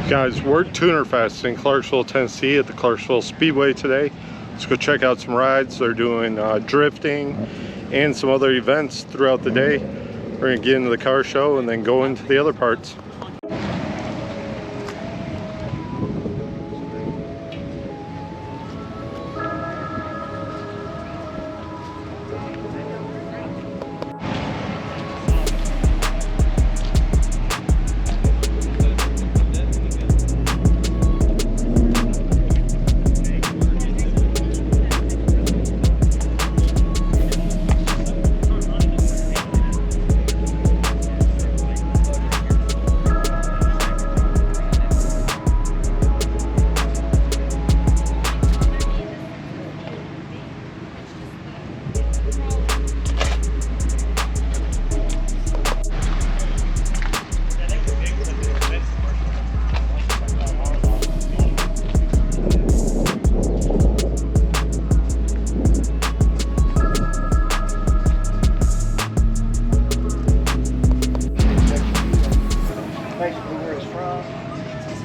Guys, we're at TunerFest in Clarksville, Tennessee at the Clarksville Speedway today. Let's go check out some rides. They're doing drifting and some other events throughout the day. We're gonna get into the car show and then go into the other parts.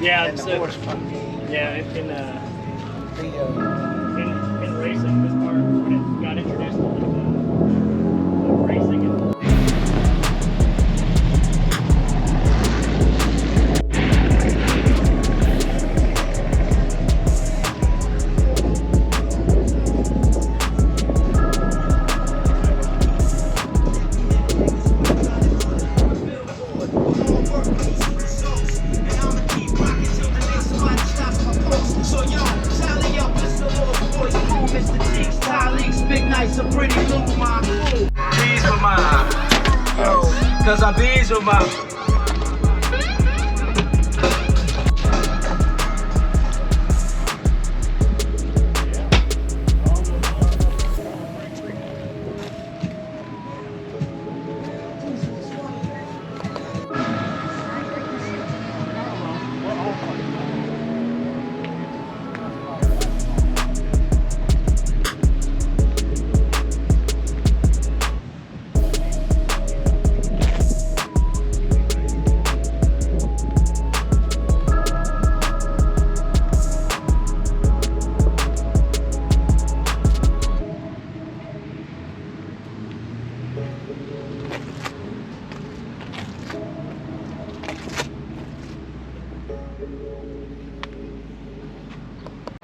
Yeah, so, yeah, in racing, this car got introduced to the racing. Cause I bees with my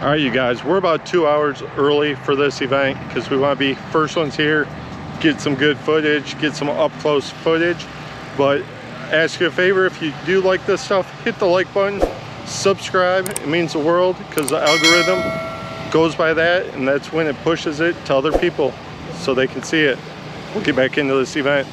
All right, you guys, we're about 2 hours early for this event because we want to be first ones here, get some good footage, get some up close footage. But ask you a favor, if you do like this stuff, hit the like button, subscribe. It means the world because the algorithm goes by that, and that's when it pushes it to other people so they can see it. We'll get back into this event.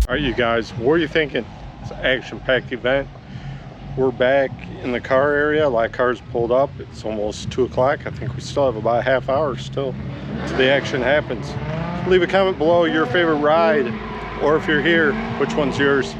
All right, you guys, what are you thinking? It's an action-packed event. We're back in the car area. A lot of cars pulled up. It's almost 2 o'clock. I think we still have about a half hour still till the action happens. Leave a comment below your favorite ride, or if you're here, which one's yours?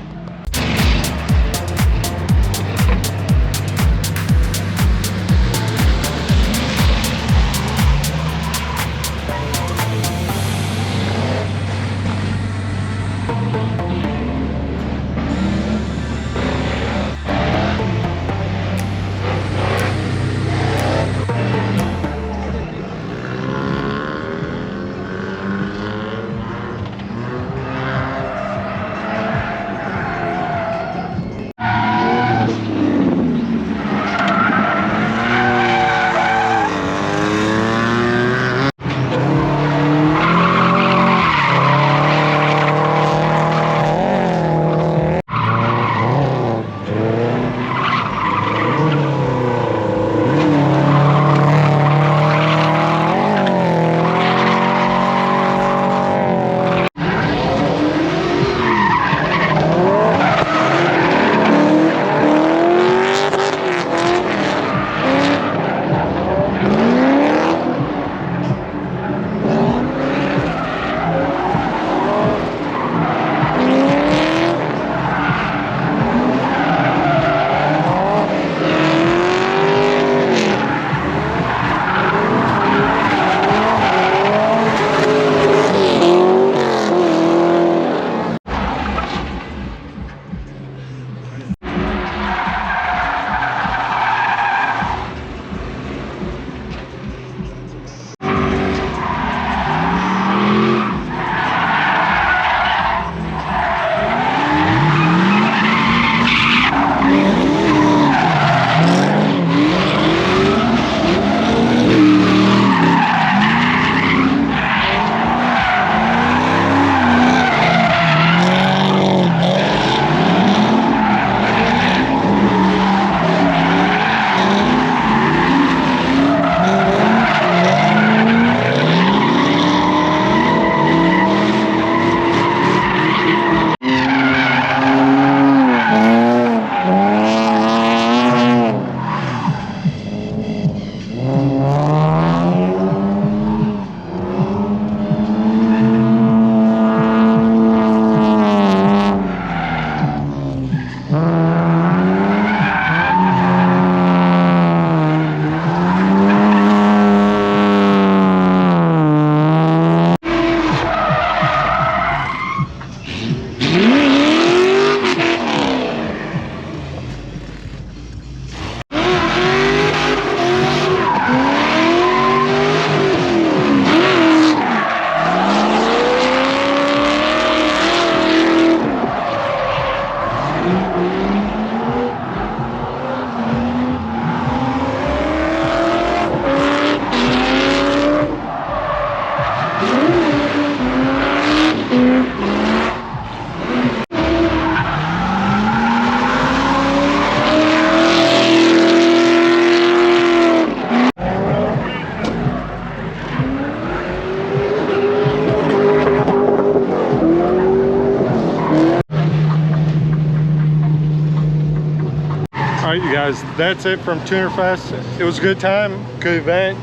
Alright, you guys, that's it from TunerFest. It was a good time, good event.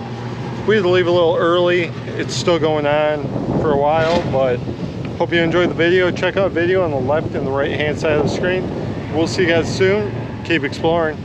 We had to leave a little early. It's still going on for a while, but hope you enjoyed the video. Check out the video on the left and the right hand side of the screen. We'll see you guys soon. Keep exploring.